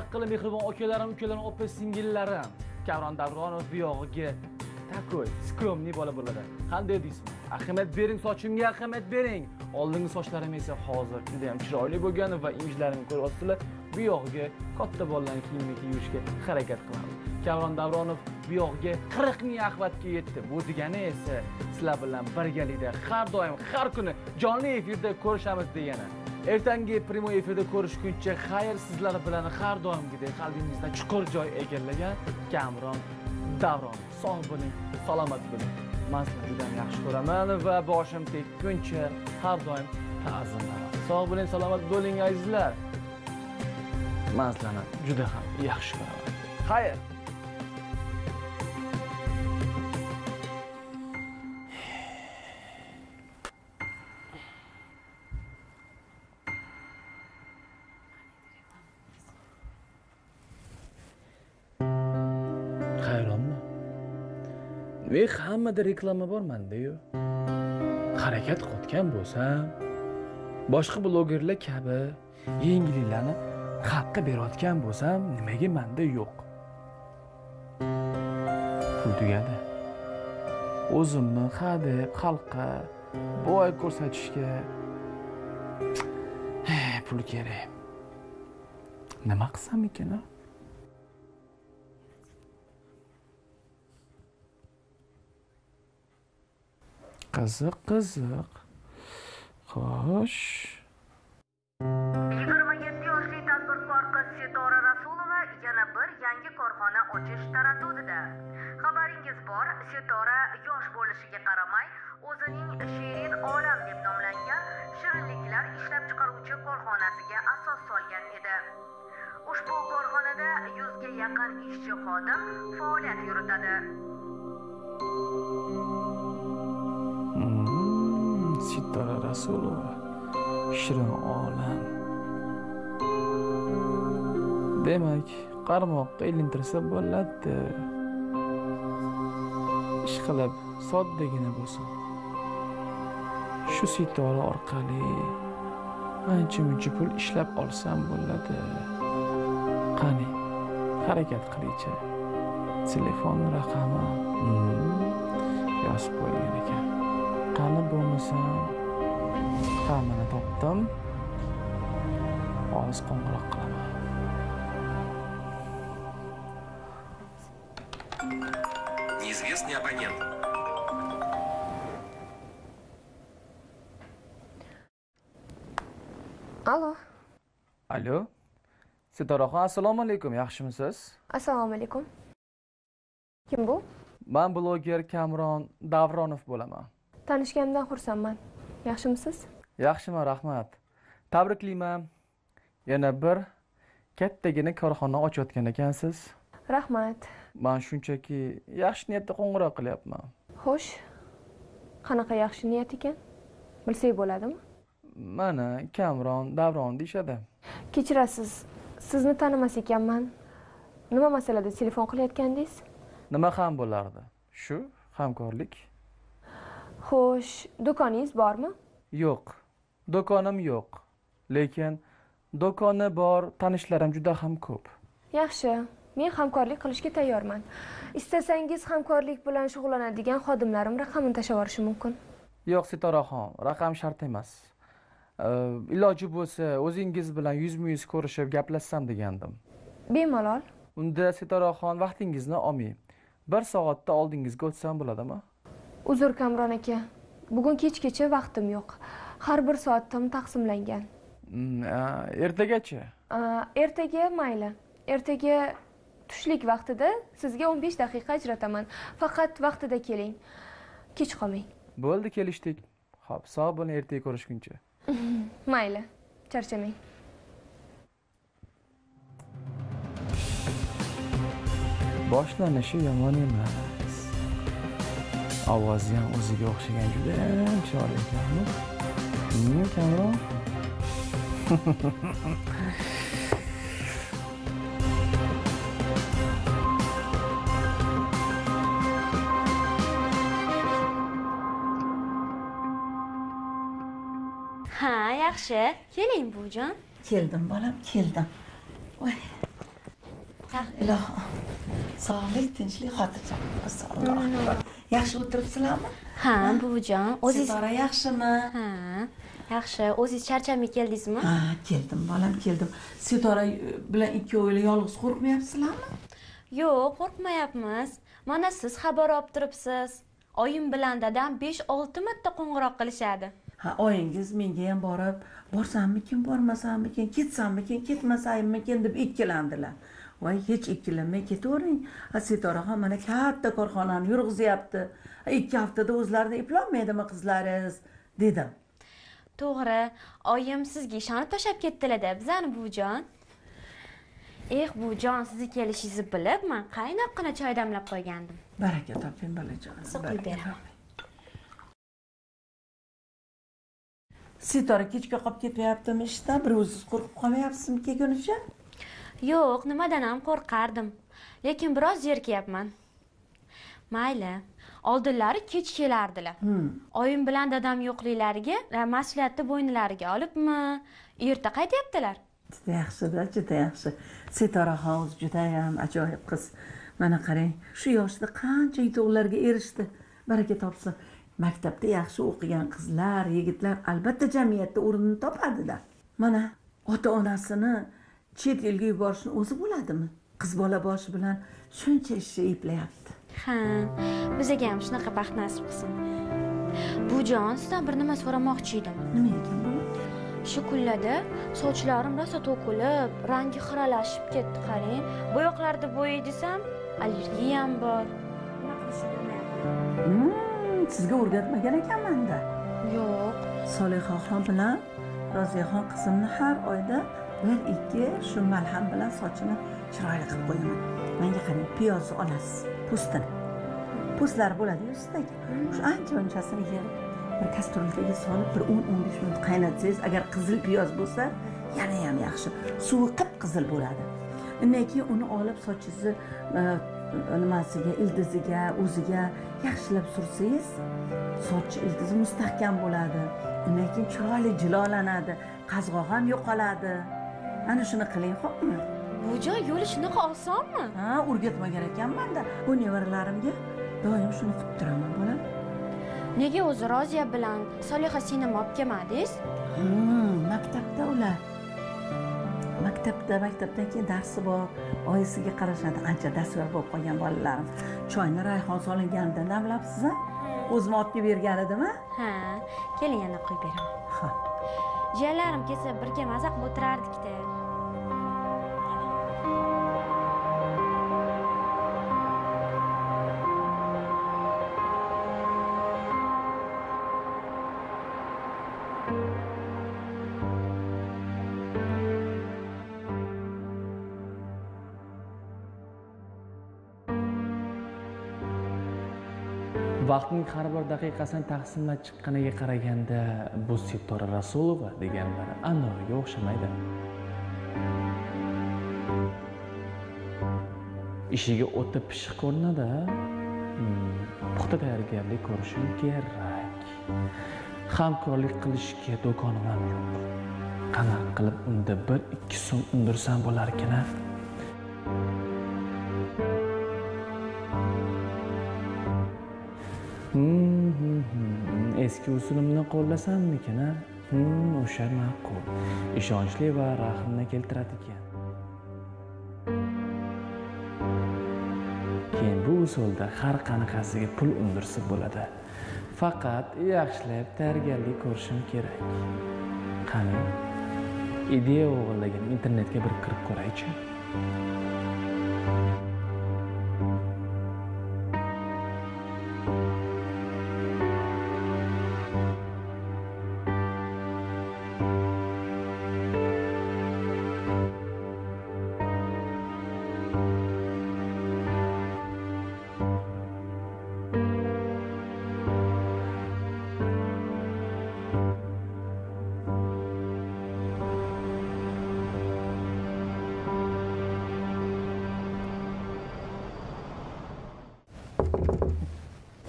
haqqili mehribon akalarim, ukalarim, opa singillarim. Kamron Davronov bu yog'iga takoy, skromniy bola bo'ladi. Qanday deysizmi? Ahamiyat bering, sochimga ahamiyat bering. Oldingi sochlarim esa hozir juda ham chiroyli bo'lgan va imijlarimni ko'ryapsizlar. Bu yog'iga katta bolalarning kiyimini yurishga harakat qilamiz. Kamron Davronov bu yog'iga 40 ming axbatga yetdi. Bu degani esa sizlar bilan birgalikda har doim, har kuni jonli efirda ko'rishamiz degani. Ertangi primoy efirda ko'rishguncha xayr, sizlar bilan har doimgidek qalbingizda chuqur joy egallagan Kamron Davronov. Sog' bo'ling, salomat bo'ling. Men sizni juda yaxshi ko'raman va boshim tekkuncha har doim ta'zimlaman. Sog' bo'ling, salomat bo'ling azizlar. Men sizlarni juda ham yaxshi ko'raman. Xayr. Ve hammada reklama bormanda-yu. Harakat qilgan bo'lsam, boshqa blogerlar kabi yengilliklarni haqqa berayotgan bo'lsam, nimaga menda yo'q? Pul tugadi. O'zimni hadeb xalqqa boy ko'rsatishga pul kerak. Nima qilsam ekan? Qiziq. Xo'sh. 27 yoshli tadbirkor qiz Setora Rasulova yana bir yangi korxona ochish taraddudida. Xabaringiz bor, Setora yosh bo'lishiga qaramay, o'zining Shirin Olam deb nomlangan shirinliklar ishlab chiqaruvchi korxonasiga asos solgan edi. Ushbu korxonada 100 ga yaqin ishchi xodim faoliyat yuritadi. Setora Rasulova, Shirin Olam. Demak, qarmoqqa ilintirsa bo'ladi. Ish qilib, soddagina bo'lsin. Shu Setora orqali ancha-muncha pul ishlab olsam bo'ladi. Qani, harakat qilingchi. Telefon raqami yozib qo'ygan ekan. Qani bo'lmasam, hammani topdim. Hozir qo'ng'iroq qilaman. Неизвестный абонент. Alo. Alo. Setoraxon, assalomu alaykum. Yaxshimisiz? Assalomu alaykum. Kim bu? Men bloger Kamron Davronov bo'laman. Tanishganimdan xursandman. Yaxshimisiz? Yaxshiman, rahmat. Tabriklayman. Yana bir kattagina korxona ochayotgan ekansiz. Rahmat. Men shunchaki yaxshi niyatda qo'ng'iroq qilyapman. Xo'sh. Qanaqa yaxshi niyat ekan? Bilsak bo'ladimi? Mana Kamron Davron deyshadi. Kechirasiz. Sizni tanimas ekanman. Nima masalada telefon qilayotgandingiz? Nima ham bo'lardi? Shu hamkorlik. Xo'sh, do'koningiz bormi? Yo'q. Do'konim yo'q. Lekin do'koni bor tanishlarim juda ham ko'p. Yaxshi. Men hamkorlik qilishga tayyorman. Istasangiz hamkorlik bilan shug'ullanadigan xodimlarim raqamini tashlab yuborishim mumkin. Yo'q, Setoraxon, raqam shart emas. Iloji bo'lsa, o'zingiz bilan yuzma-yuz ko'rishib gaplashsam degandim. Bemalol. Unda Setoraxon vaqtingizni olmay, 1 soatda oldingizga o'tsam bo'ladimi? Uzr Kamron aka. Bugun kechgacha vaqtim yo'q. Har bir soatim taqsimlangan. Ertagacha? Ertaga mayli. Ertaga tushlik vaqtida sizga 15 daqiqa ajrataman. Faqat vaqtida keling. Kech qolmang. Bo'ldi, kelishdik. Xo'p, sog' bo'ling, ertaga ko'rishguncha. Mayli. Charchamang. Boshlanishi yomon emas. Ovozi ham o'ziga o'xshagan juda chiroyli ekan. Kamron. Ha, yaxshi. Keling buvijon. Keldim bolam, keldim. Voy. ilohim sog'lik tinchlik xotirjam Alloh yaxshi o'tiribsizlarmi Ha, buvijon, o'zingiz Sitora yaxshimi Ha, yaxshi. O'zingiz charchamay keldingizmi? ha keldim bolam keldim Sitora bilan ikkovinglar yolg'iz qo'rqmayapsizlarmi Yo'q, qo'rqmayapmiz. Mana siz xabar olib turibsiz. Oyim bilan dadam 5-6 marta qo'ng'iroq qilishadi. ha oyingiz menga ham borib borsammikin bormasammikin ketsammikin ketmasaymikin deb ikkilandilar voy hech ikkilanmay ketavering Sitora ham mana katta korxonani yurg'izyapti 2 haftada o'zlarini eplolmaydimi qizlaringiz dedim To'g'ri, oyim sizga ishonib tashlab ketdilar-da, bizani buvijon. Buvijon, sizni kelishingizni bilib, men qaynoqqina choy damlab qo'ygandim. baraka toping bolajonim Suqib beraman. Sitora kechga qolib ketyaptimi ishda bir o'zingiz qo'rqib qolmayapsizmi kelgunicha Yo'q, nimadan ham qo'rqardim. Lekin biroz zerikayapman. Mayli. Oldinlari kech kelardilar. Oyim bilan dadam yo'qliklariga mas'uliyatni bo'ynilariga olibmi, erta qaytyaptilar. juda yaxshi-da, juda yaxshi. Sitora o'zi juda ham ajoyib qiz. Mana qarang, shu yoshda qancha yutuqlarga erishdi. Baraka topsin. Maktabda yaxshi o'qigan qizlar, yigitlar albatta jamiyatda o'rnini topadi-da. Mana ota-onasini chet elga yuborishni o'zi bo'ladimi? Qiz bola boshi bilan shuncha ishni eplayapti. Ha, bizga ham shunaqa baxt nasib qilsin. Buvijon, sizdan bir nima so'ramoqchi edim. Nima ekan bu? Shu kunlarda sochlarim rosa to'kilib, rangi xiralashib ketdi, qarang. Bo'yoqlarni bo'yay desam, allergiyam bor. Nima qilishni bilmayapman. Sizga o'rgatmagan ekanman-da. Yo'q. Solihaxon bilan Roziyaxon qizimni har oyda 1-2 shu malham bilan sochini chiroyli qilib qo'yaman. Menga qarang, piyozni olasiz, po'stini. Po'stlari bo'ladi-yu ustidagi. Shu ancha-unchasini yig'ib, bir kastrulkaga solib, bir 10-15 minut qaynatsangiz, agar qizil piyoz bo'lsa, yana ham yaxshi. Suvi qip-qizil bo'ladi. Undan keyin uni olib sochingizni nimasiga, ildiziga, o'ziga yaxshilab sursangiz, soch ildizi mustahkam bo'ladi. Undan keyin chiroyli jilolanadi, qazg'oq ham yo'qoladi. Ana shuni qiling, xo'pmi? Buvijon, yo'li shunaqa osonmi? Ha, o'rgatmagan ekanman-da. Bu nevaralarimga doim shuni qilib turaman, bolam. Nega o'zi Roziya bilan Soliha singlimni olib kelmadingiz? Maktabda ular. Maktabdan keyin darsi bor, oyisiga qarashadi. Ancha darslar bo'lib qolgan bolalarim. Choyni rayhon solinganida namlabsiz-a? O'zim olib kelib bergan edimmi? Ha, keling yana qo'yib beraman. Xo'p. Jiyanlarim kelsa birga maza qilib o'tirardik-da. Vaqtning har bir daqiqasini taqsimlab chiqqaniga qaraganda bu Sitora Rasulova deganlari Anvarga o'xshamaydi. Ishiga o'ta pishiq ko'rinadi. Puxta tayyorgarlik ko'rishim kerak. Hamkorlik qilishga do'konim ham yo'q. Qanaqa qilib unda 1-2 so'm undirsam bo'lar ekan-a? Eski usulimni qo'llasammikin-a? O'sha ma'qul. Ishonchli va rahmni keltiradi ekan. Keyin bu usulda har qanaqasiga pul undirsa bo'ladi. Faqat yaxshilab tayyorgarlik ko'rishim kerak. Qani, ideya o'g'illagan internetga bir kirib ko'raychi.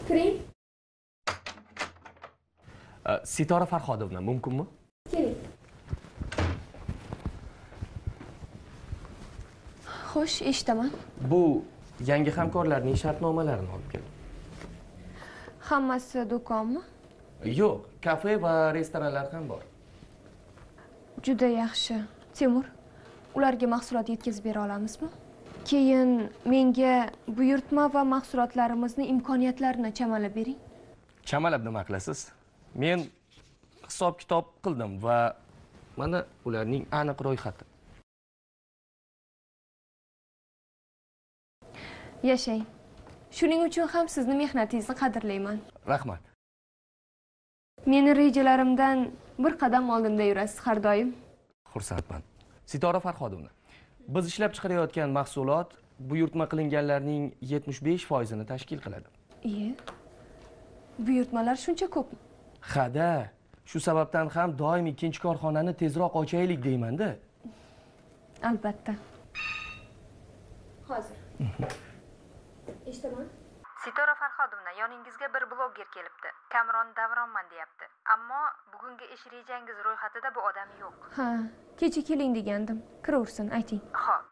Kiring. Sitora Farhodovna, mumkinmi? Keling. Xo'sh, eshitaman. Bu yangi hamkorlarning shartnomalarini olib keldim. Hammasi do'konmi? Yo'q, kafe va restoranlar ham bor. Juda yaxshi. Temur, ularga mahsulot yetkazib bera olamizmi? Keyin menga buyurtma va mahsulotlarimizni imkoniyatlarini chamalab bering. Chamalab nima qilasiz? Men hisob-kitob qildim va mana ularning aniq ro'yxati. Yashang. Shuning uchun ham sizni mehnatingizni qadrlayman. Rahmat. Meni rejalarimdan bir qadam oldinda yurasiz har doim. Xursandman. Sitora Farhodovna, biz ishlab chiqarayotgan mahsulot buyurtma qilinganlarning 75%ni tashkil qiladi. Iye. Buyurtmalar shuncha ko'pmi? Ha-da, shu sababdan ham doim ikkinchi korxonani tezroq ochaylik deyman-da. Albatta. Hozir. Eshitaman. Sitora Farhodovna, yoningizga bir bloger kelibdi. Kamron Davronman deyapti. Ammo bugungi ish rejangiz ro'yxatida bu odam yo'q. Ha, kecha keling degandim. Kiraversin, ayting. Xo'p.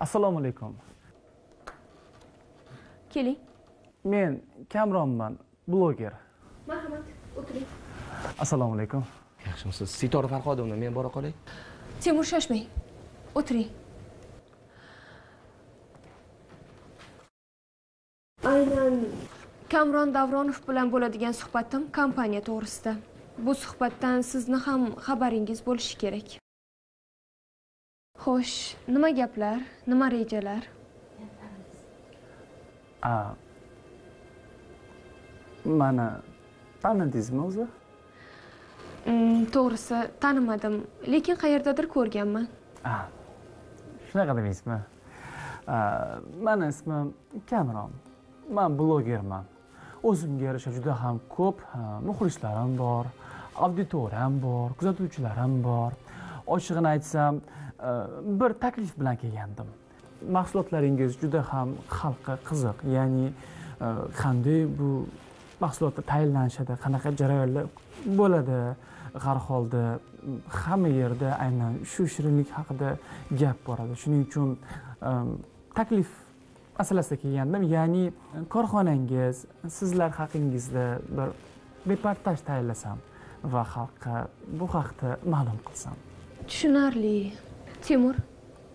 Assalomu alaykum. Keling. Men Kamronman, bloger. Marhamat, o'tiring. Assalomu alaykum. Yaxshimisiz? Sitora Farhodovna, men bora qolay. Temur, shoshmang. O'tiring. Aynan Kamron Davronov bilan bo'ladigan suhbatim kompaniya to'g'risida. Bu suhbatdan sizni ham xabaringiz bo'lishi kerak. Xo'sh, nima gaplar, nima rejalar? Mana tanidingizmi o'zi? To'g'risi tanimadim, lekin qayerdadir ko'rganman. Shunaqa demaysizmi? Meni ismim Kamron. Men blogerman. O'zimga yarasha juda ham ko'p muxlislarim bor, auditoriyam bor, kuzatuvchilarim bor. Ochig'ini aytsam, bir taklif bilan kelgandim. Mahsulotlaringiz juda ham xalqqa qiziq. Ya'ni qanday bu mahsulotlar tayinlanishadi, qanaqa jarayonlar bo'ladi, har holda hamma yerda aynan shu shirinlik haqida gap boradi. Shuning uchun taklif masalasida kelgandim. Ya'ni korxonangiz sizlar haqingizda bir reportaj tayyorlasam va xalqqa bu haqda ma'lum qilsam. Tushunarli. Temur,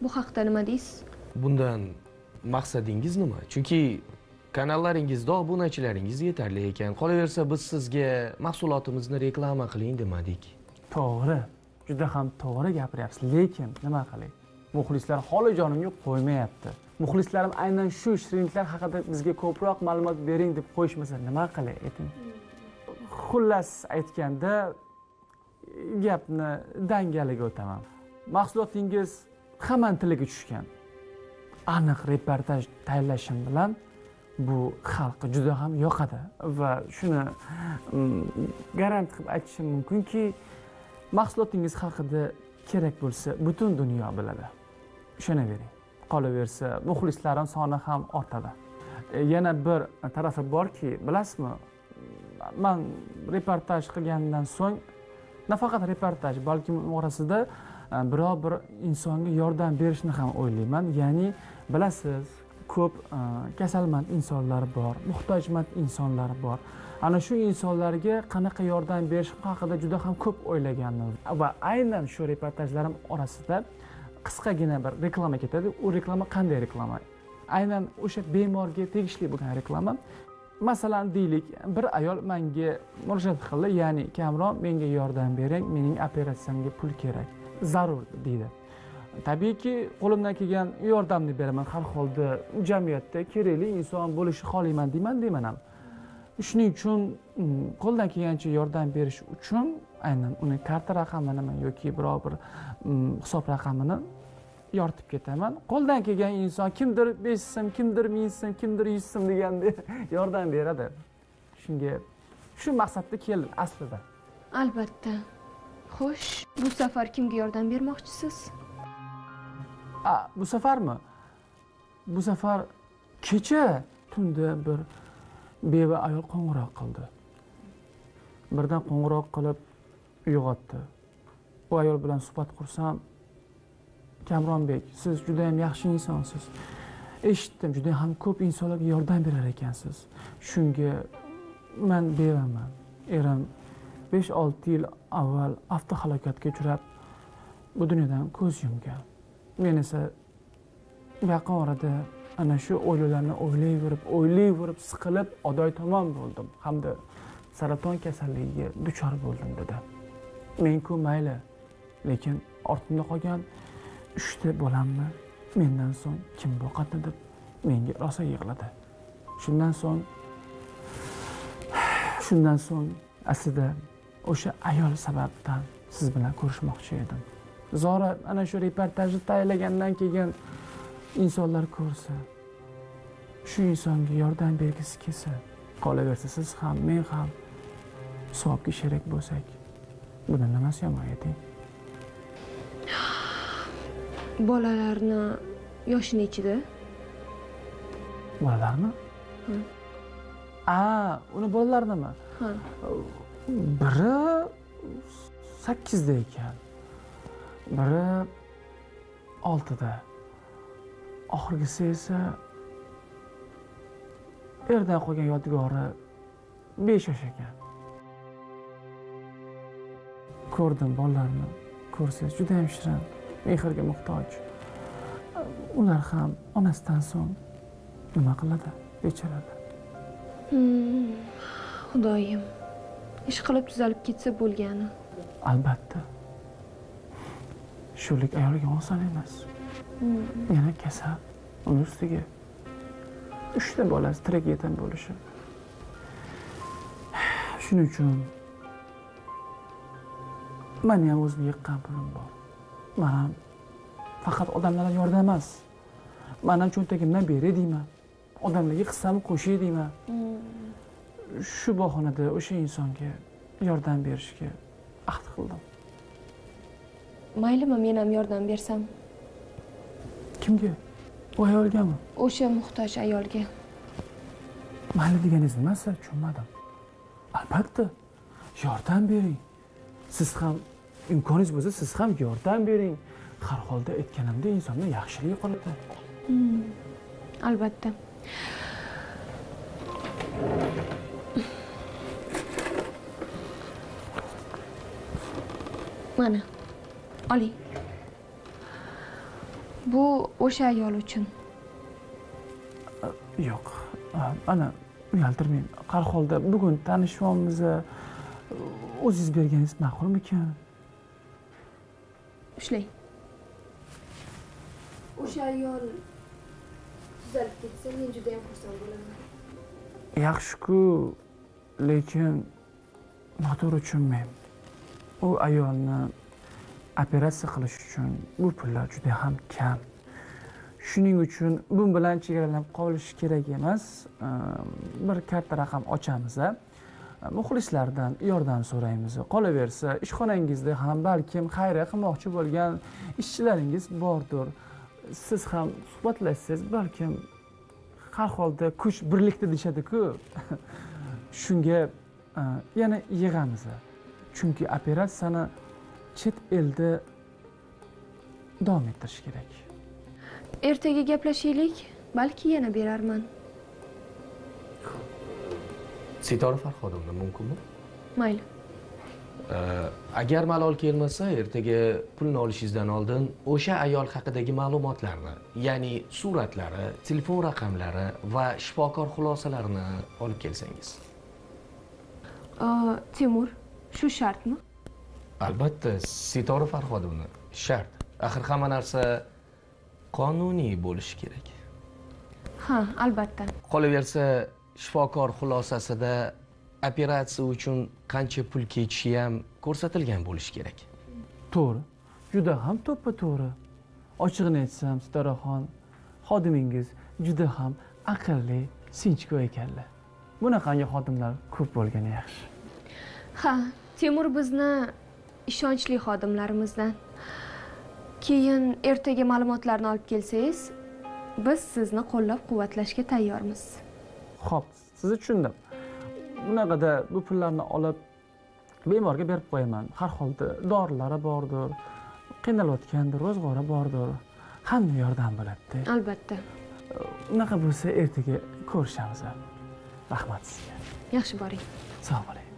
bu haqda nima deysiz? Bundan maqsadingiz nima? Chunki kanallaringizda obunachilaringiz yetarli ekan. Qolaversa biz sizga mahsulotimizni reklama qiling demadik. To'g'ri. Juda ham to'g'ri gapiryapsiz. Lekin nima qilay? Muxlislar holi-jonimga qo'ymayapti. Muxlislarim aynan shu shirinliklar haqida bizga ko'proq ma'lumot bering deb qo'yishmasa nima qilay, ayting. Xullas aytganda gapni dangaliga o'taman. Mahsulotingiz hammaning tiliga tushgan. Aniq reportaj tayyorlashim bilan bu xalqqa juda ham yoqadi va shuni garant qilib aytishim mumkinki, mahsulotingiz haqida kerak bo'lsa butun dunyo biladi. Ishonavering. Qolaversa, muxlislarim soni ham ortadi. Yana bir tarafi borki, bilasizmi, men reportaj qilgandan so'ng nafaqat reportaj, balki orasida biror bir insonga yordam berishni ham o'ylayman. Ya'ni bilasiz, ko'p kasalmand insonlar bor, muhtojmand insonlar bor. Ana shu insonlarga qanaqa yordam berish haqida juda ham ko'p o'ylaganman va aynan shu reportajlarim orasida qisqagina bir reklama ketadi. U reklama qanday reklama? Aynan o'sha bemorga tegishli bo'lgan reklama. Masalan, deylik, bir ayol menga murojaat qildi, ya'ni Kamron, menga yordam bering, mening operatsiyamga pul kerak, zarur deydi. Tabiiyki, qo'limdan kelgan yordamni beraman. Har holda jamiyatda kerakli inson bo'lishni xohlayman deyman ham. Shuning uchun qo'ldan kelgancha yordam berish uchun aynan uni karta raqamini yoki biror bir hisob raqamini yoritib ketaman. Qo'ldan kelgan inson kimdir 5 so'm, kimdir 1000 so'm, kimdir 100 so'm deganda yordam beradi. Shunga shu maqsadda keldim aslida. Albatta. Xo'sh, bu safar kimga yordam bermoqchisiz? Bu safarmi? Bu safar kecha tunda bir beva ayol qo'ng'iroq qildi. birdan qo'ng'iroq qilib uyg'otdi. Bu ayol bilan suhbat qursam, Kamronbek, siz juda ham yaxshi insonsiz. Eshitdim, juda ham ko'p insonlarga yordam berar ekansiz. Shunga men bevaman. Erim 5-6 yil avval avtohalokatga uchrab, bu dunyodan ko'z yumgan. Men esa yaqin orada ana shu o'ylarni o'ylayverib, siqilib, odoy tomon bo'ldim hamda saraton kasalligiga duchor bo'ldim dedi. Men-ku mayli, lekin ortimda qolgan 3 ta bolamni mendan so'ng kim boqadi deb menga rosa yig'ladi. Shundan so'ng aslida o'sha ayol sababdan siz bilan ko'rishmoqchi edim. Zora ana shu reportajni tayyorlagandan keyin insonlar ko'rsa, shu insonga yordam bergisi kelsa, qolaversa siz ham, men ham savobga sherik bo'lsak, bundan nimasi yomon edi? Bolalarni yoshi nechida? Bolalarmi? Uni bolalarinimi? Ha. Biri 8da ekan. Biri 6da. Oxirgisi esa erdan qolgan yodgori 5 yosh ekan. Ko'rdim bolalarni. Ko'rsangiz juda ham shirin, mehrga muhtoj. Ular ham onasidan so'ng nima qiladi, bechoralar. Xudoyim, ish qilib tuzalib ketsa bo'lgani. Albatta. Shulik ayolga oson emas. Yana kasal, uni ustiga 3 ta bolasi tirik yetim bo'lishi. Shuning uchun meni ham o'zimga yiqqan pulim bor. Men ham faqat odamlarga yordam emas, men ham cho'ntagimdan beray deyman. Odamlarga qissamni qo'shay deyman. Shu bahonada o'sha insonga yordam berishga ahd qildim. Maylimi, men ham yordam bersam? Kimga? U ayolgami? O'sha muhtoj ayolga. Mayli deganingiz nimasi? Tushunmadim. Albatta, yordam bering. Siz ham imkoningiz bo'lsa, siz ham yordam bering. Har holda aytganimda insonning yaxshiligi qoladi. Albatta. Mana, oling. Bu o'sha ayol uchun. Yo'q. Ana, uyaltirmang. Har holda bugun tanishishimiz, o'zingiz berganingiz ma'qulmikan? Ushlang. O'sha ayol tuzalib ketsa, men juda ham xursand bo'laman. Yaxshi-ku, lekin noto'g'ri tushunmang. U ayolni operatsiya qilish uchun bu pullar juda ham kam. Shuning uchun bu bilan chegaralanib qolish kerak emas. Bir karta raqam ochamiz, muxlislardan yordam so'raymiz. Qolaversa, ishxonangizda ham balkim xayriya qilmoqchi bo'lgan ishchilaringiz bordir. Siz ham suhbatlashsangiz, balkim har holda kuch birlikda deshadi-ku. Shunga yana yig'amiz. Chunki operatsiyani chet elda davom ettirish kerak. Ertaga gaplashaylik, balki yana berarman. Sitora Farhodovna mumkinmi? Mayli. Agar malol kelmasa, ertaga pulni olishingizdan oldin o'sha ayol haqidagi ma'lumotlarni, ya'ni suratlari, telefon raqamlari va shifokor xulosalarini olib kelsangiz. Timur, shu shartmi? Albatta, Sitora Farhodovna, shart. Axir hamma narsa qonuniy bo'lishi kerak. Ha, albatta. Qolaversa, shifokor xulosasida operatsiya uchun qancha pul ketishi ham ko'rsatilgan bo'lishi kerak. To'g'ri. Juda ham to'ppa-to'g'ri. Ochig'ini aytsam, Sitoraxon, xodimingiz juda ham aqlli, sinchkov ekanlar. Bunaqangi xodimlar ko'p bo'lgani yaxshi. Ha, Timur bizni ishonchli xodimlarimizdan. Keyin ertaga ma'lumotlarni olib kelsangiz, biz sizni qo'llab-quvvatlashga tayyormiz. Xo'p, sizni tushundim. Bunaqada bu pullarni olib bemorga berib qo'yaman. Har holda dorilari bordir, qiynalayotgandir, ro'zg'ori bordir. Hamma yordam bo'ladi-da. Albatta. Unaqa bo'lsa ertaga ko'rishamiz. Rahmat sizga. Yaxshi boring. Sog' bo'ling.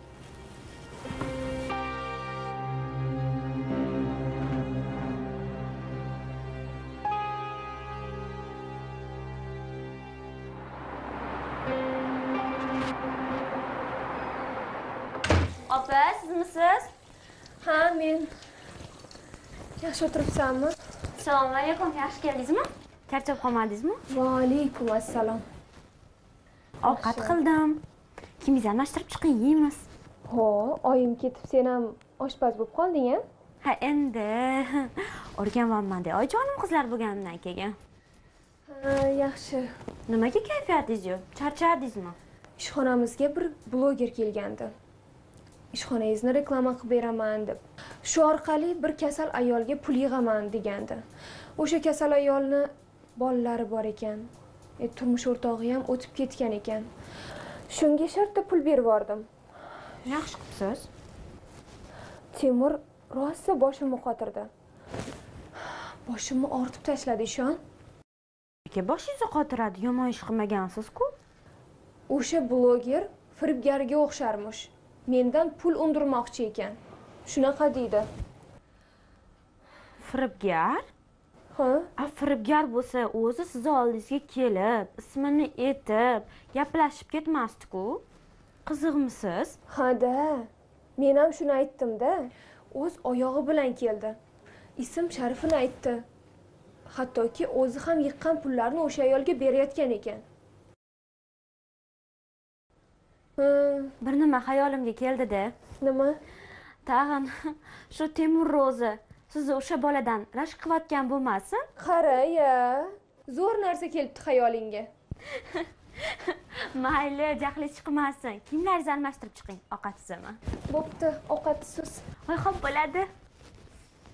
Opa, sizmisiz? Ha, men. Yaxshi o'tiribsanmi? Assalomu alaykum, yaxshi keldingizmi? Charchab qolmadingizmi? Va alaykum assalom. Ovqat qildim. Kimingizni almashtirib chiqing, yeymiz. Ho, oyim ketib sen ham oshpaz bo'lib qolding-a? Ha, endi o'rganmanman de. Oyijonim qizlar bo'lganimdan keyin. Ha, yaxshi. Nimaga kayfiyatingiz yo'q? Charchadingizmi? Ishxonamizga bir bloger kelgandi. Ishxonangizni reklama qilib beraman deb. Shu orqali bir kasal ayolga pul yig'aman degandi. O'sha kasal ayolni bolalari bor ekan. Turmush o'rtog'i ham o'tib ketgan ekan. Shunga shartta pul berib yubordim. Yaxshi qilibsiz. Temur rosa boshimni qotirdi. Boshimni ortib tashladi ishon. Aka, boshingizni qotiradi, yomon ish qilmagansiz-ku. O'sha bloger firibgarga o'xsharmish. Mendan pul undirmoqchi ekan. Shunaqa deydi. Firibgar? Ha? Firibgar bo'lsa, o'zi sizni oldingizga kelib, ismini aytib, gaplashib ketmasdi-ku. Qiziqmisiz? Ha-da. Men ham shuni aytdim-da. O'z oyog'i bilan keldi. Ism sharifini aytdi. Hattoki o'zi ham yiqqan pullarni o'sha ayolga berayotgan ekan. Bir nima xayolimga keldi-da. Nima? Tag'in shu Temur Ro'zi sizni o'sha boladan rashk qilayotgan bo'lmasin? Qara-ya. Zo'r narsa kelibdi xayolingga. Mayli, jahli chiqmasin. Kiyimlaringizni almashtirib chiqing, ovqatsizmi? Bo'pti, ovqatsiz. Voy, xo'p bo'ladi.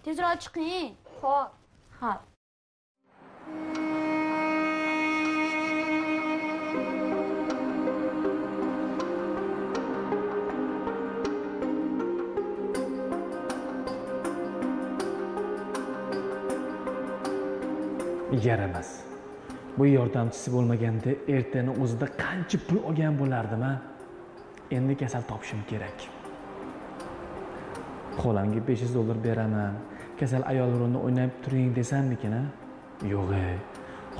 Tezroq chiqing. Xo'p. Xo'p. Yaramas. Bu yordamchisi bo'lmaganda ertani o'zida qancha pul olgan bo'lardim-a? Endi kasal topishim kerak. Xolamga 500 dollar beraman. Kasal ayol rolini o'ynab turing desammikin-a? Yo'q.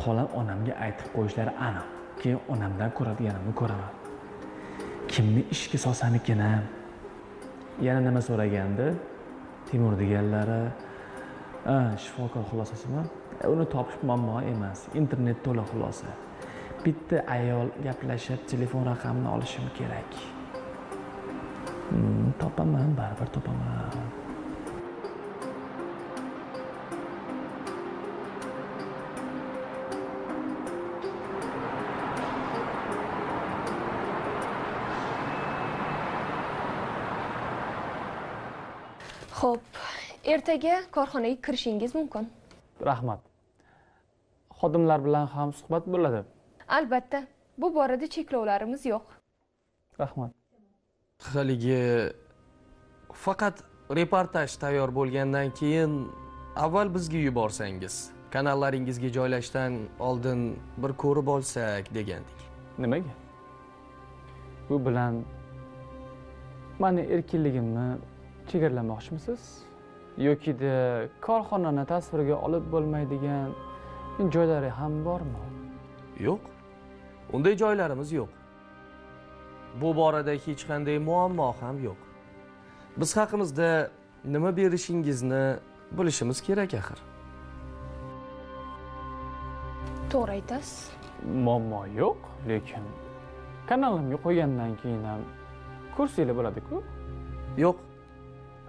Xolam onamga aytib qo'yishlari aniq. Keyin onamdan ko'radiganimni ko'raman. Kimni ishga solsam ekan-a? Yana nima so'ragandi? Temur deganlari, shifokor xulosasimi? Uni topish muammo emas. Internet to'la xulosa. Bitta ayol gaplashib, telefon raqamini olishim kerak. Topaman, baribir topaman. Xo'p, ertaga korxonaga kirishingiz mumkin. Rahmat. Xodimlar bilan ham suhbat bo'ladi. Albatta, bu borada cheklovlarimiz yo'q. Rahmat. Haligi faqat reportaj tayyor bo'lgandan keyin avval bizga yuborsangiz, kanallaringizga joylashdan oldin bir ko'rib olsak degandik. Nimaga? Bu bilan meni erkinligimni chegaralamoqchimisiz? Yoki-da korxonani tasvirga olib bo'lmaydigan joylari ham bormi? Yo'q. Unday joylarimiz yo'q. Bu borada hech qanday muammo ham yo'q. Biz haqimizda nima berishingizni bilishimiz kerak axir. To'g'ri aytasiz. Muammo yo'q, lekin kanalimga qo'ygandan keyin ham kursinglar bo'ladi-ku. Yo'q.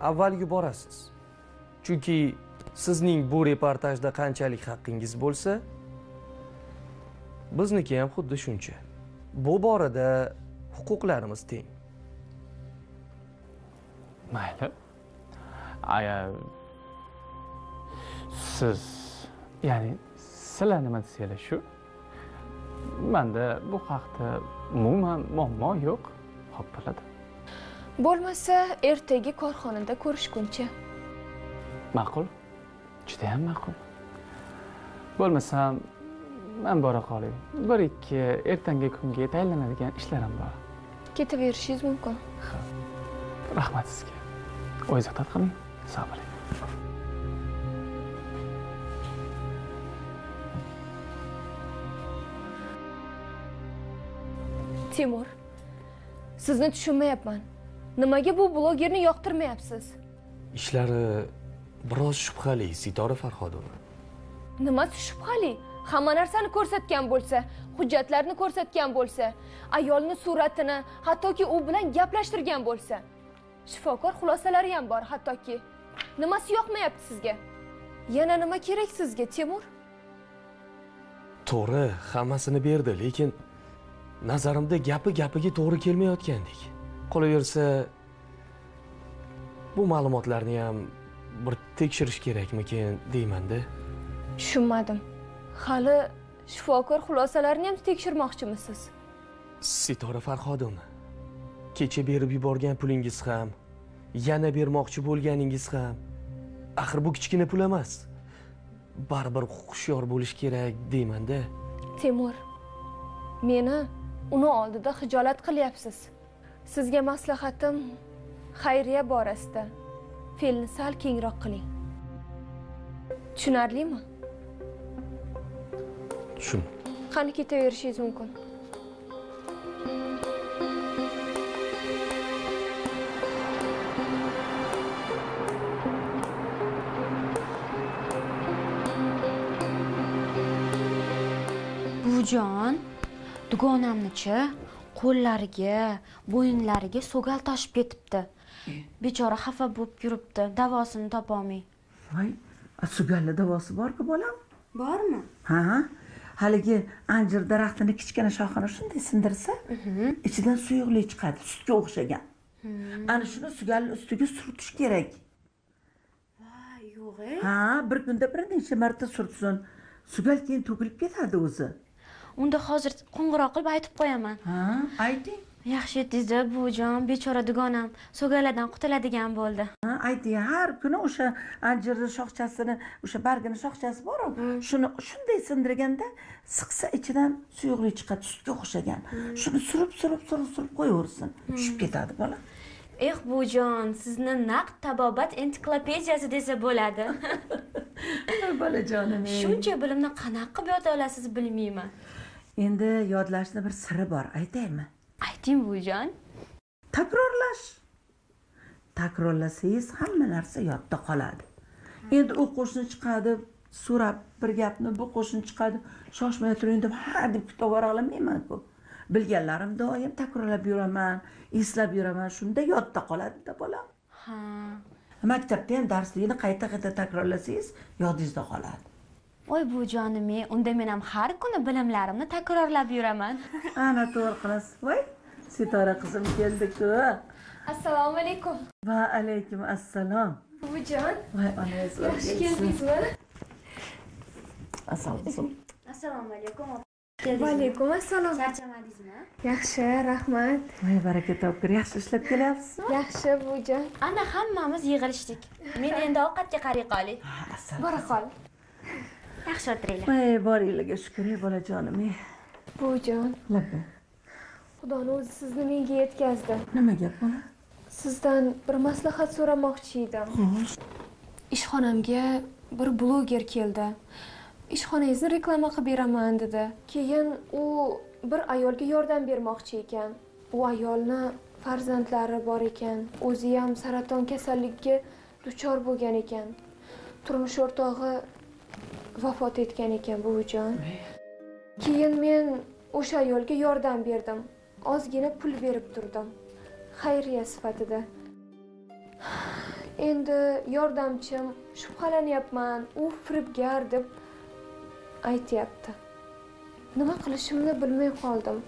Avval yuborasiz. Chunki sizning bu reportajda qanchalik haqqingiz bo'lsa, bizniki ham xuddi shuncha. Bu borada huquqlarimiz teng. Mayli. Agar siz, ya'ni sizlar nima desanglar shu. Menda bu haqda umuman muammo yo'q. Xo'p bo'ladi. Bo'lmasa ertaga korxonada ko'rishguncha. Ma'qul. Juda ham ma'qul. Bo'lmasam men bora qolay. Bir ikki ertangi kunga tayinlanadigan ishlarim bor. Ketaverishingiz mumkin. Rahmat sizga. O'zingiz ehtiyot qiling. Sabr. Timur, sizni tushunmayapman. Nimaga bu blogerni yoqtirmayapsiz? Ishlari biroz shubhali, Sitora Farhodova. Nimasi shubhali? Hamma narsani ko'rsatgan bo'lsa, hujjatlarni ko'rsatgan bo'lsa, ayolni suratini, hattoki u bilan gaplashtirgan bo'lsa. Shifokor xulosalari ham bor, hattoki. Nimasi yoqmayapti sizga? Yana nima kerak sizga, Timur? To'g'ri, hammasini berdi, lekin nazarimda gapiga to'g'ri kelmayotgandek. Qolaversa, bu ma'lumotlarni ham bir tekshirish kerakmikin deyman-da. Tushunmadim. Hali shifokor xulosalarini ham tekshirmoqchimisiz? Sitora Farhodovna, kecha berib yuborgan pulingiz ham, yana bermoqchi bo'lganingiz ham, axir bu kichkina pul emas. Baribir hushyor bo'lish kerak deyman-da. Timur, meni uni oldida xijolat qilyapsiz. Sizga maslahatim xayriya borasida fe'lni sal kengroq qiling. Tushunarlimi? Shun. Qani ketaverishingiz mumkin. Buvijon, dugonamni-chi qo'llariga, bo'yinlariga so'gal toshib ketibdi. Bechora xafa bo'lib yuribdi, davosini topolmay. Voy, sugalli davosi borku bolam? Bormi? Ha, haligi anjir daraxtini kichkina shoxini shunday sindirsa, ichidan suyuqlik chiqadi, sutga o'xshagan. Ana shuni sugalni ustiga surtish kerak. Voy, yo'q. Ha, bir kunda bir necha marta surtsin. Sugal keyin to'kilib ketadi o'zi. Unda hozir qo'ng'iroq qilib aytib qo'yaman. Ha, ayting. Yaxshi etdingiz-da, buvijon, bechora dugonam so'galardan qutuladigan bo'ldi. Ha, ayting, har kuni o'sha anjirni shoxchasini, o'sha bargini shoxchasi bor-ku, shuni shunday sindirganda siqsa ichidan suyuqlik chiqadi, sutga o'xshagan. Shuni surib qo'yaversin. Tushib ketadi bola. Buvijon, sizni naqd tabobat ensiklopediyasi desa bo'ladi. Bolajonim. Shuncha bilimni qanaqa qilib yota olasiz bilmayman. Endi yodlashning bir siri bor, aytaymi? Ayting buvijon. Takrorlash. Takrorlasangiz hamma narsa yodda qoladi. Endi u qo'shni chiqadi, so'rab bir gapni, bu qo'shni chiqadi, shoshmay turing deb ha deb kitob olmayman-ku. Bilganlarim doim takrorlab yuraman, eslab yuraman, shunda yodda qoladi-da bolam. Ha. Maktabda ham darslikni qayta takrorlasangiz, yodingizda qoladi. Voy buvijonim, unda men ham har kuni bilimlarimni takrorlab yuraman. Ana to'g'ri qilasiz. Voy, Sitora qizim keldi-ku. Assalomu alaykum. Va alaykum assalom. Buvijon, Voy, onangiz yaxshi keldingizmi? Assalomu Assalomu alaykum. Va alaykum assalom. Charchamadingizmi? Yaxshi, rahmat. Voy, baraka topgur. Yaxshi ishlab kelyapsizmi? Yaxshi, buvijon. Ana hammamiz yig'ilishdik. Men endi ovqatga qariy qolay. Bora qol. Yaxshi o'tiringlar. Voy, boringlarga shukr, bolajonim. Buvijon, Laka. Xudoni o'zi sizni menga yetkazdi. Nima gap bola? Sizdan bir maslahat so'ramoqchi edim. Ishxonamga bir bloger keldi. Ishxonangizni reklama qilib beraman dedi. Keyin u bir ayolga yordam bermoqchi ekan. U ayolni farzandlari bor ekan. O'zi ham saraton kasalligiga duchor bo'lgan ekan. Turmush o'rtog'i vafot etgan ekan, buvijon. Keyin men o'sha ayolga yordam berdim. Ozgina pul berib turdim. Xayriya sifatida. Endi yordamchim shubhalanyapman, u firibgar deb aytyapti. Nima qilishimni bilmay qoldim.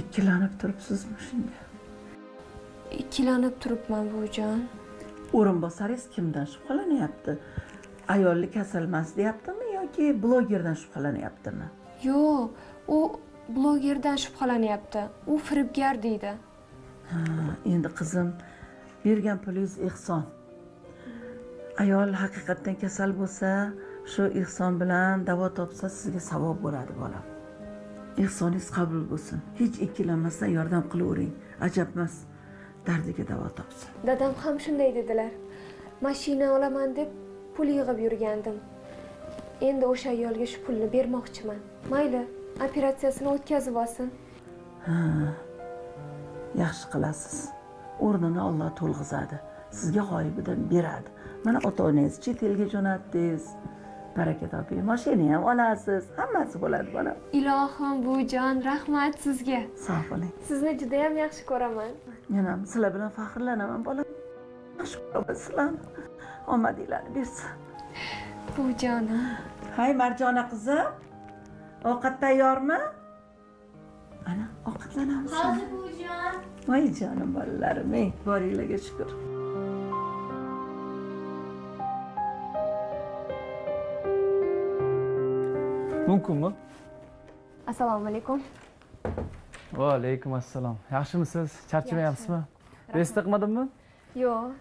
Ikkilanib turibsizmi shunga? Ikkilanib turibman, buvijon. O'rinbosaringiz kimdan shubhalanyapti? Ayolli kasal emas deyaptimi yoki blogerdan shubhalanyaptimi? Yo'q, u blogerdan shubhalanyapti. U firibgar deydi. Endi qizim, bergan pulingiz ehson. Ayol haqiqatdan kasal bo'lsa, shu ehson bilan davo topsa, sizga savob bo'ladi, bolam. Ehsoningiz qabul bo'lsin. Hech ikkilanmasdan yordam qilavering. Ajab emas, dardiga davo topsin. Dadam ham shunday dedilar. Mashina olaman deb pul yig'ib yurgandim. Endi o'sha ayolga shu pulni bermoqchiman. Mayli, operatsiyasini o'tkazib olsin. Yaxshi qilasiz. O'rnini Alloh to'lg'izadi. Sizga g'oyibidan beradi. Mana ota-onangiz chet elga jo'natdingiz. Baraka toping. Mashina ham olasiz. Hammasi bo'ladi, bolam. Ilohim buvijon, rahmat sizga. Sog' bo'ling. Sizni juda ham yaxshi ko'raman. Men ham sizlar bilan faxrlanaman, bolam. Yaxshi ko'raman sizlarni. Omadinglarni bersin. Buvijonim. Hay Marjona qizim. Ovqat tayyormi? Ana, ovqatlanamiz. hozir buvijon. Voy jonim bolalarim, ey, boringlarga shukr. Mumkinmi? Assalomu alaykum. Va alaykum assalom. Yaxshimisiz? Charchamayapsizmi? Besta qilmadimmi? Yo'q.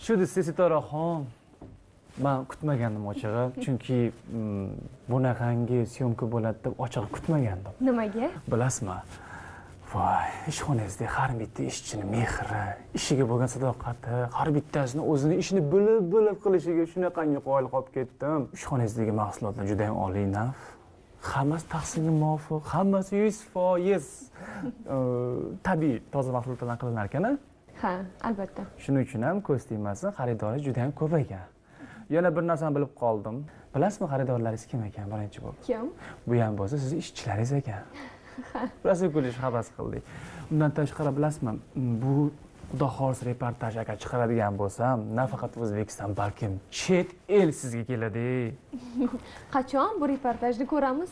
Shu desa Sitoraxon. Men kutmagandim ochig'i, chunki bunaqangi syomka bo'ladi deb ochig'i kutmagandim. Nimaga? Bilasizmi? Voy, ishxonangizda har bitta ishchini mehri, ishiga bo'lgan sadoqati, har bittasini o'zini ishini bilib qilishiga shunaqangi qoyil qolib ketdim. Ishxonangizdagi mahsulotlar juda ham oliy narx. Hammasi taqsimga muvofiq, hammasi 100% tabiiy, toza mahsulotlardan qilinar ekan. Ha, albatta. Shuning uchun ham ko'z tegmasin, xaridorlar juda ham ko'p ekan. Yana bir narsani bilib qoldim. Bilasizmi, xaridorlaringiz kim ekan birinchi bo'lib? Kim? Bu ham bo'lsa sizning ishchilaringiz ekan. Rosa kulish havas qildik. Undan tashqari bilasizmi, bu Xudo xohlasa reportaj agar chiqaradigan bo'lsam, nafaqat O'zbekiston, balkim chet el sizga keladi. Qachon bu reportajni ko'ramiz?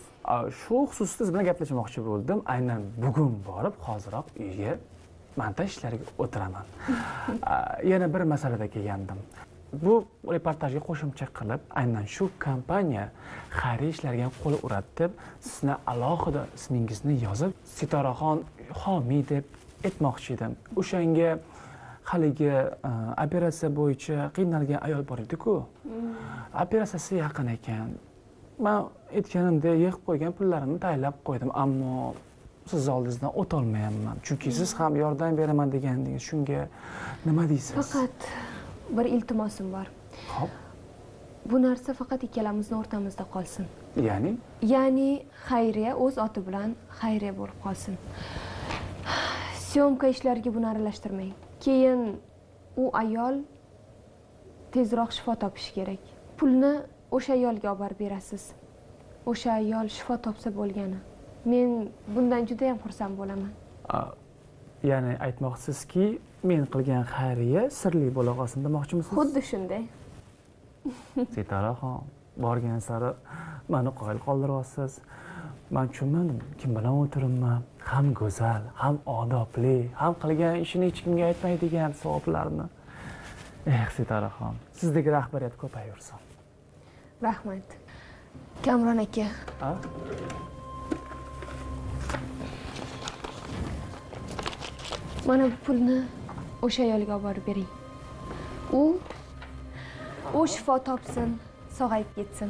Shu xususida siz bilan gaplashmoqchi bo'ldim. Aynan bugun borib, hoziroq uyga montaj ishlariga o'tiraman. Yana bir masalada kelgandim. Bu reportajga qo'shimcha qilib, aynan shu kompaniya xayriya ishlariga ham qo'l uradi deb, sizni alohida ismingizni yozib, Sitoraxon homiy deb aytmoqchi edim. O'shanga haligi operatsiya bo'yicha qiynalgan ayol bor edi-ku. Operatsiyasi yaqin ekan. Men aytganimdek yig'ib qo'ygan pullarimni tayyorlab qo'ydim, ammo siz oldingizdan o'tolmayapman. Chunki siz ham yordam beraman degandingiz. Shunga nima deysiz? Faqat bir iltimosim bor. Xo'p. Bu narsa faqat ikkalamizni o'rtamizda qolsin. Ya'ni Xayriya o'z oti bilan Xayriya bo'lib qolsin. Syomka ishlariga buni aralashtirmang. Keyin u ayol tezroq shifo topishi kerak. Pulni o'sha ayolga olib borib berasiz. O'sha ayol shifo topsa bo'lgani. Men bundan juda ham xursand bo'laman. Ya'ni aytmoqchisizki, men qilgan xayriya sirli bo'la qolsin demoqchimisiz? Xuddi shunday. Sitoraxon, borgan sari meni qoyil qoldiryapsiz. Men tushunmadim, kim bilan o'tiribman? Ham go'zal, ham odobli, ham qilgan ishini hech kimga aytmaydigan savoblarni. Sitoraxon, sizdagi rahbariyat ko'payursin. Rahmat. Kamron aka. Mana bu pulni o'sha ayolga olib borib bering. U shifo topsin, sog'ayib ketsin.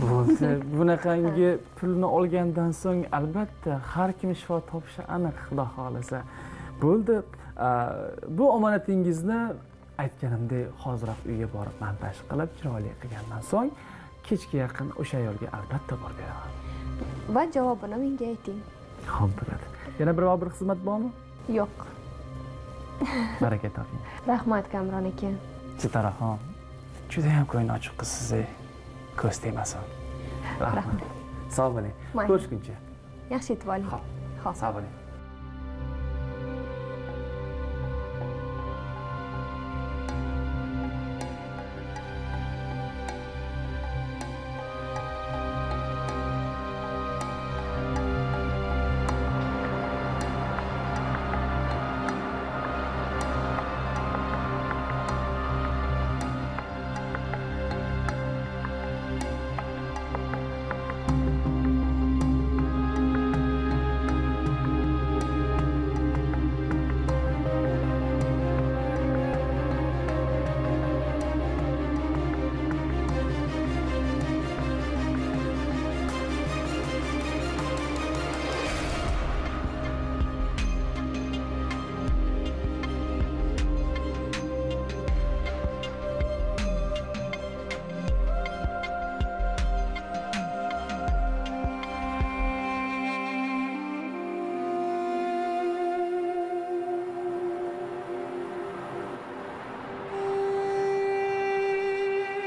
Bo'lsa, bunaqangi pulni olgandan so'ng albatta har kim shifo topishi aniq, Xudo xolasa. Bo'ldi. Bu omonatingizni aytganimdek hoziroq uyga borib montaj qilib, chiroyli qilgandan so'ng kechga yaqin o'sha ayolga albatta borib beraman. Va javobini menga ayting. Xo'p, bo'ladi. Yana bir xizmat bormi? Yo'q. Baraka toping. Rahmat Kamron aka. Sitoraxon, juda ham ko'ngli ochiq qizsiz. Ko'z tegmasin. Rahmat. Sog' bo'ling. Ko'rishguncha. Yaxshi yetib oling. Xo'p, sog' bo'ling.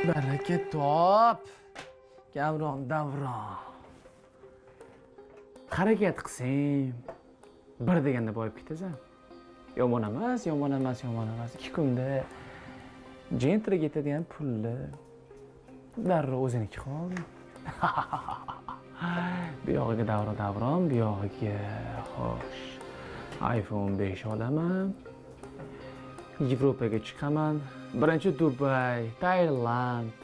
Baraka top. Kamron davron. Harakat qilsang, bir deganda boyib ketasan. Yomon emas, yomon emas, yomon emas. 2 kunda jentraga yetadigan pulni darrov o'ziniki qol. Bu yog'iga davron, bu yog'iga xo'sh. iPhone 5 olaman. Yevropaga chiqaman. Birinchi Dubay, Tailand,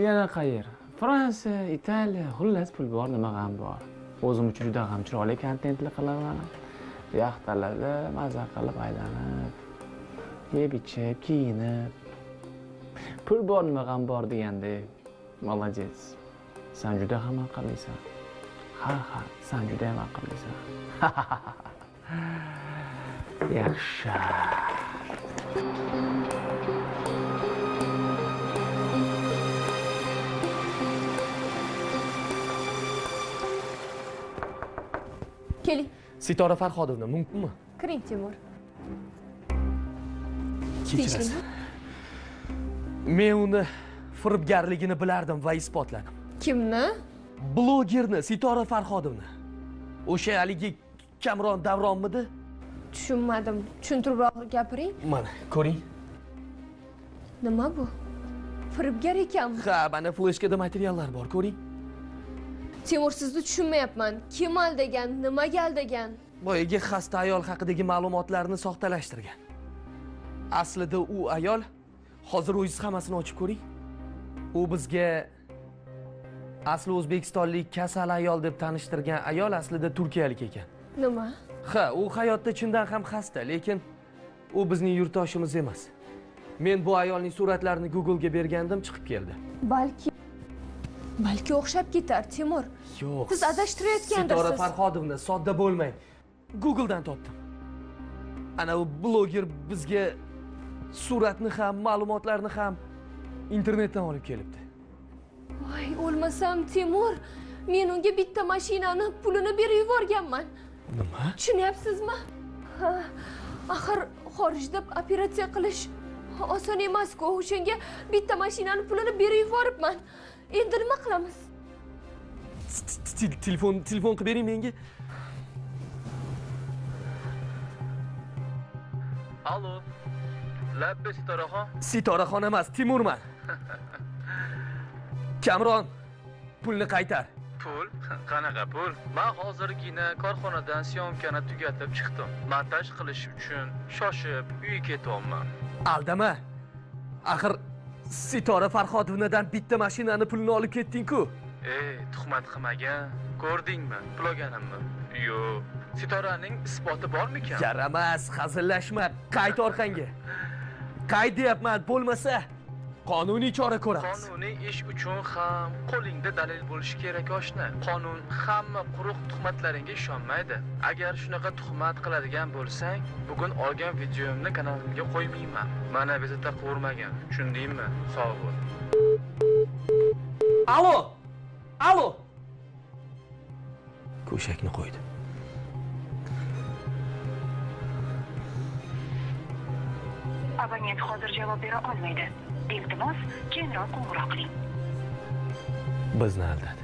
yana qayer? Fransiya, Italiya, xullas pul bor, nima ham bor. O'zim uchun juda ham chiroyli kontentlar qilaman. Yaxtalarda maza qilib aylanib, yeb ichib, kiyinib. Pul bor, nima ham bor degandek. Молодец. Sen juda ham aqllisan. Ha, sen juda ham aqllisan. Yaxshi. Keling, Sitora Farhodovna, mumkinmi? kiring Timur. Kechirasiz. Men uni firibgarligini bilardim va isbotladim. Kimni? Blogerni Sitora Farhodovna. O'sha haligi Kamron Davronmidi? Tushunmadim. Tushuntiribroq gapiring. Mana, ko'ring. Nima bu? Firibgar ekanmi? Ha, mana fleshkada materiallar bor, ko'ring. Timur, sizni tushunmayapman. Kim aldagan, nimaga aldagan? Boyagi xasta ayol haqidagi ma'lumotlarni soxtalashtirgan. Aslida u ayol, hozir o'zingiz hammasini ochib ko'ring. U bizga asli o'zbekistonlik kasal ayol deb tanishtirgan ayol aslida turkiyalik ekan. Nima? Ha, u hayotda chindan ham xasta, lekin u bizning yurtdoshimiz emas. Men bu ayolning suratlarini Google'ga bergandim, chiqib keldi. Balki o'xshab ketar, Timur. Yo'q. Siz adashtirayotgandirsiz. Sitora Farhodovna, sodda bo'lmang. Google'dan topdim. Ana u bloger bizga suratni ham, ma'lumotlarni ham internetdan olib kelibdi. Voy, o'lmasam Timur. Men unga bitta mashinani pulini berib yuborganman. Nima? Tushunyapsizmi? Ha, axir xorijda operatsiya qilish oson emas-ku. O'shanga bitta mashinani pulini berib yuboribman. Endi nima qilamiz? Telefon qilib bering menga. Allo. Labbi Sitoraxon. Sitoraxon emas, Timurman. Kamron, pulni qaytar. Pul? Qanaqa pul? Men hozirgina korxonadan syomkani tugatib chiqdim. Montaj qilish uchun shoshib uyga ketyapman. Aldama. Axir Sitora Farhodovnadan bitta mashinani pulini olib ketding-ku. Tuhmat qilmagan. Ko'rdingmi? Pul olganimni? Yo'q. Sitoraning isboti bormikan? Yaramas, hazillashma. Qayt orqangga. Qayt deyapman, bo'lmasa qonuniy chora ko'ramiz. Qonuniy ish uchun ham qo'lingda dalil bo'lishi kerak oshna. Qonun hamma quruq tuhmatlaringga ishonmaydi. Agar shunaqa tuhmat qiladigan bo'lsang, bugun olgan videomni kanalimga qo'ymayman. Mana bezovta qilmagan. Tushundingmi? Sog' bo'l. Allo. Go'shakni qo'ydi. Abonent hozir javob bera olmaydi. Iltimos, keyinroq qo'ng'iroq qiling. Bizni aldadi.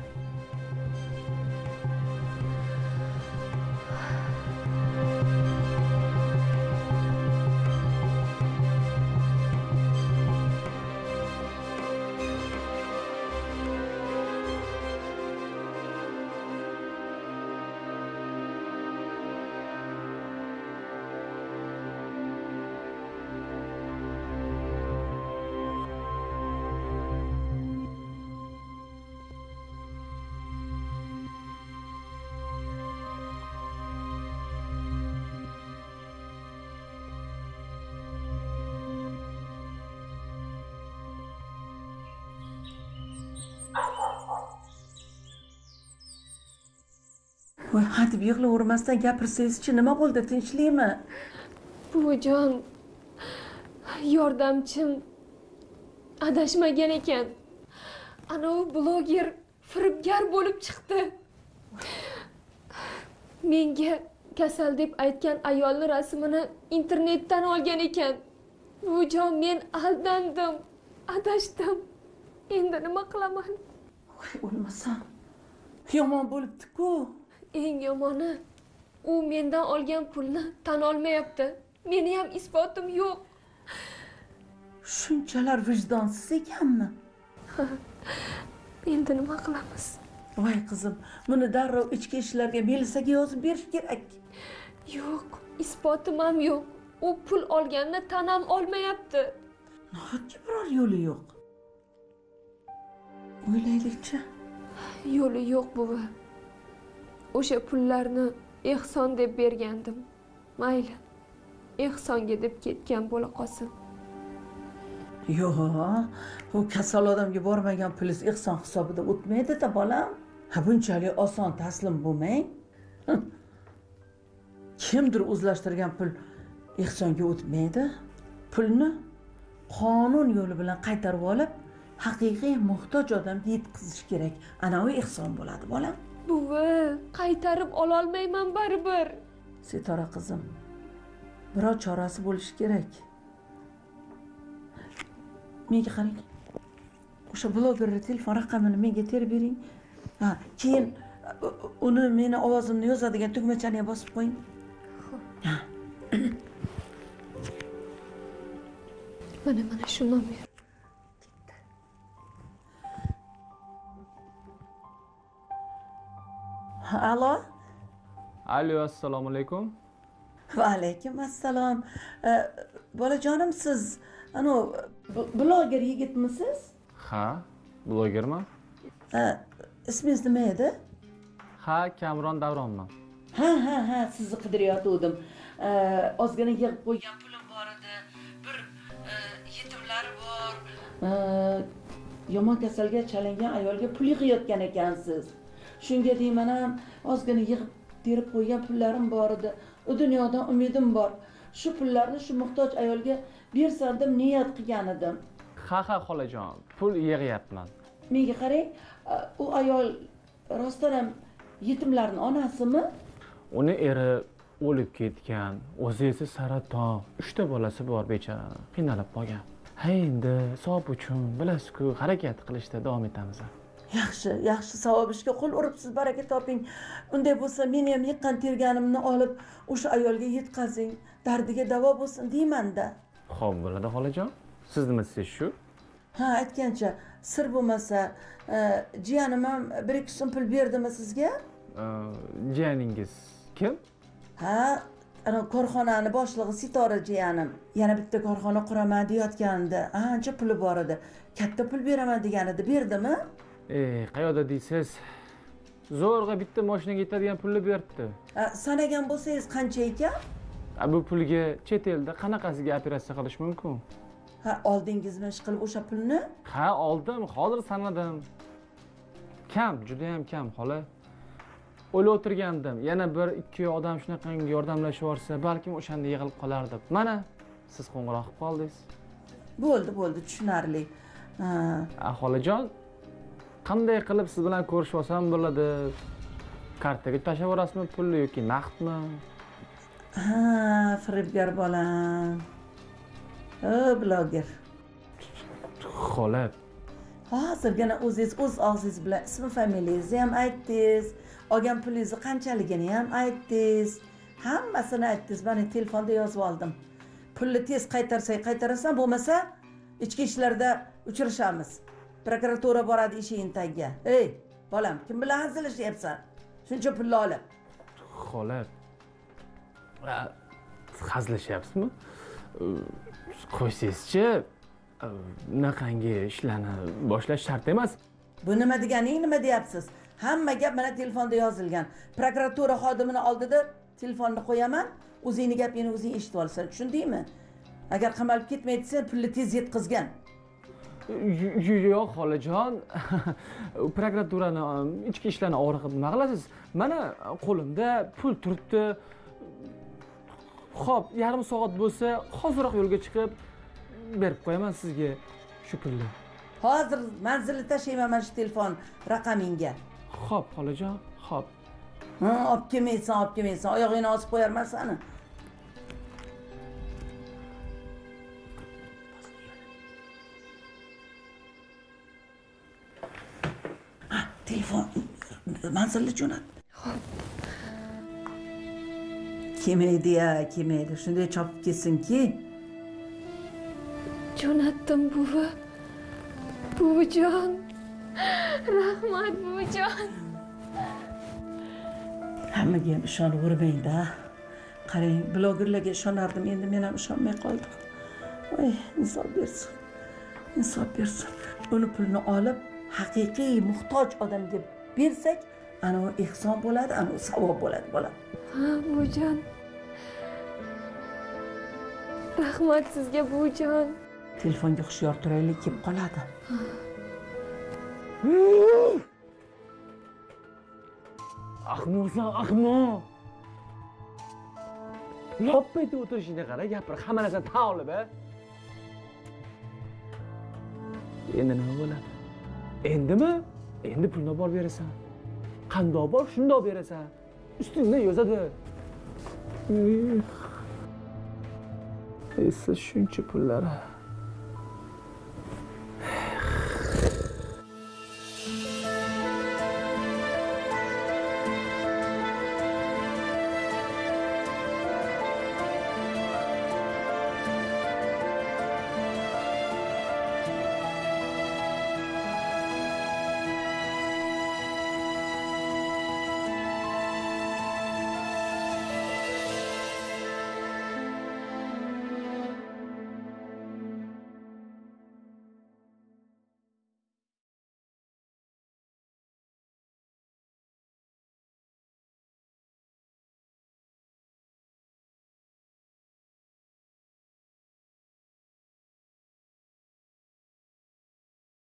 Voy, hadeb yig'lavermasdan gapirsangiz-chi, nima bo'ldi, tinchlikmi? Buvijon, yordamchim adashmagan ekan. Ana u bloger firibgar bo'lib chiqdi. Menga kasal deb aytgan ayolning rasmini internetdan olgan ekan. Buvijon, men aldandim. adashdim. Endi nima qilaman? Voy, o'lmasam. Yomon bo'libdi-ku. Eng yomoni, u mendan olgan pulni tan olmayapti. Meni ham isbotim yo'q. Shunchalar vijdonsiz ekanmi? Endi nima qilamiz? Voy qizim, buni darrov ichki ishlarga militsiyaga yozib berish kerak. Yo'q, isbotim ham yo'q. U pul olganini tan ham olmayapti. Nahotki biror yo'li yo'q? O'ylaylikchi. Yo'li yo'q buvi. O'sha pullarni ehson deb bergandim. Mayli. Ehsonga deb ketgan bo'la qolsin. Yo'q, u kasal odamga bormagan pulingiz ehson hisobida o'tmaydi-da, bolam. Ha, bunchalik oson taslim bo'lmang. Kimdir o'zlashtirgan pul ehsonga o'tmaydi. Pulni qonun yo'li bilan qaytarib olib, haqiqiy muhtoj odamga yetkazish kerak. Ana u ehson bo'ladi, bolam. Buvi, qaytarib ola olmayman baribir. Setora qizim, biror chorasi bo'lishi kerak. Menga qarang. O'sha blogerning telefon raqamini menga terib bering. Ha, keyin uni meni ovozimni yozadigan tugmachani ham bosib qo'ying. Ha. Mana shu nomer. Alo? Alo, assalomu alaykum. Va alaykum assalom. Bolajonim, siz ano bloger yigitmisiz? Ha, blogerman. Ismingiz nima edi? Ha, Kamron Davronman. Ha, sizni qidirayotgandim. Ozgina yig'ib qo'ygan pulim bor edi. Bir yetimlari bor. Yomon kasalga chalingan ayolga pul yig'ayotgan ekansiz. Shunga deyman ham ozgina yig'ib terib qo'ygan pullarim bor edi. U dunyodan umidim bor. Shu pullarni shu muhtoj ayolga bersam deb niyat qilgan edim. Ha, xolajon, pul yig'yapman. Menga qarang, u ayol rostdan ham yetimlarning onasimi? Uni eri o'lib ketgan, o'zi esa saraton, 3 ta bolasi bor bechora, qiynalib qolgan. Ha, endi savob uchun bilasiz-ku, harakat qilishda davom etamiz. Yaxshi, savob ishga qo'l uribsiz, baraka toping. Unday bo'lsa, meni ham yiqqan terganimni olib o'sha ayolga yetkazing, dardiga davo bo'lsin deyman-da. Xo'p, bo'ladi xolajon. Siz nima desiz shu? Ha, aytgancha, sir bo'lmasa, jiyanim ham 1-2 so'm pul berdimi sizga? Jiyaningiz kim? Ha, ana korxonani boshlig'i Sitora jiyanim. Yana bitta korxona quraman deyotgandi. Ancha puli bor edi. Katta pul beraman degan edi, berdimi? Qayoqda deysiz? Zo'rg'a bitta mashinaga yetadigan pulni beribdi. Sanagan bo'lsangiz qancha ekan? Bu pulga chet elda qanaqasiga operatsiya qilish mumkin? Ha, oldingizmi ish qilib o'sha pulni? Ha, oldim, hozir sanadim. Kam, juda ham kam, xola. O'ylab o'tirgandim, yana 1-2 odam shunaqangi yordamlashib yorsa, balkim o'shanda yig'ilib qolar deb. Mana, siz qo'ng'iroq qilib qoldingiz. Bo'ldi, tushunarli. Xolajon, qanday qilib siz bilan ko'rishib olsam bo'ladi? Kartaga tashlab yuborasizmi pulni yoki naqdmi? Ha, firibgar bolam. Bloger. Xola. Hozirgina o'zingiz o'z og'zingiz bilan ismi familiyangizni ham aytdingiz, olgan pulingizni qanchaligini ham aytdingiz. Hammasini aytdingiz. Mana telefonda yozib oldim. Pulni tez qaytarasan, bo'lmasa ichki ishlarda uchrashamiz. Prokuratura boradi ishing tagiga. Ey, bolam, kim bilan hazillashyapsan? Shuncha pulni olib. Xola. Hazillashyapsizmi? Qo'ysangizchi, bunaqangi ishlarni boshlash shart emas. Bu nima deganing, nima deyapsiz? Hamma gap mana telefonda yozilgan. Prokuratura xodimini oldida telefonni qo'yaman, o'zingni gapingni o'zing eshitib olsan, tushundingmi? Agar qamalib ketmay desa, pulni tez yetkazgan. Yo'q, xolajon. Prokuraturani ichki ishlarni og'riqib nima qilasiz? Mana qo'limda pul turibdi. Xo'p, yarim soat bo'lsa, hoziroq yo'lga chiqib berib qo'yaman sizga shu pulni. Hozir manzilni tashlayman mana shu telefon raqamingga. Xo'p, xolajon, xo'p. Olib kelmaysan, oyog'ingni osib qo'yarman seni. telefon manzilni jo'nat. Kelmaydi-ya, kelmaydi. Shunday chopib ketsinki. Jo'natdim buvi. Buvijon. Rahmat buvijon. Hammaga ham ishonavermang-da. Qarang, blogerlarga ishonardim, endi men ham ishonmay qoldim. Voy, insof bersin. Insof bersin. Uni pulni olib, haqiqiy muhtoj odamga bersak, ana u ehson bo'ladi, ana u savob bo'ladi, bolam. Ha, buvijon. Rahmat sizga buvijon. Telefonga hushyor turaylik, kelib qoladi. Ahmoqsan, ahmoq. Lopayda o'tirishingga qara, gapir, hamma narsani tan olib, a. Endi nima bo'ladi? Endimi? Endi pulni olib berasan. Qandoq bor, shundoq berasan. Ustingda yozadi. Esa shuncha pullari.